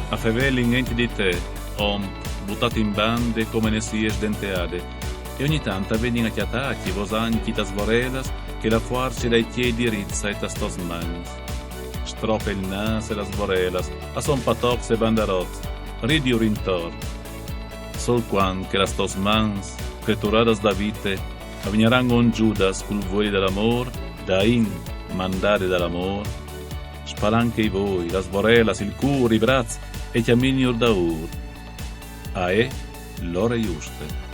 A fevelli in enti di te, buttati in bande come ne si sdenteade, e ogni tanto vengono chiatacchi, vosanchi, tas vorelas, che la fuarci dai chiedi rizza e tas tos mans. Strofe il nas e las vorelas, a son patox e bandarots, ridi urintor. Sol quan che las tos mans, creaturadas da vite, avvigneranno un Giudas col vuoi dell'amor, da in mandare dall'amor, sparanche i voi, las vorelas, il cur, i brazzi, e chiamini ur da ur. A l'ore giuste.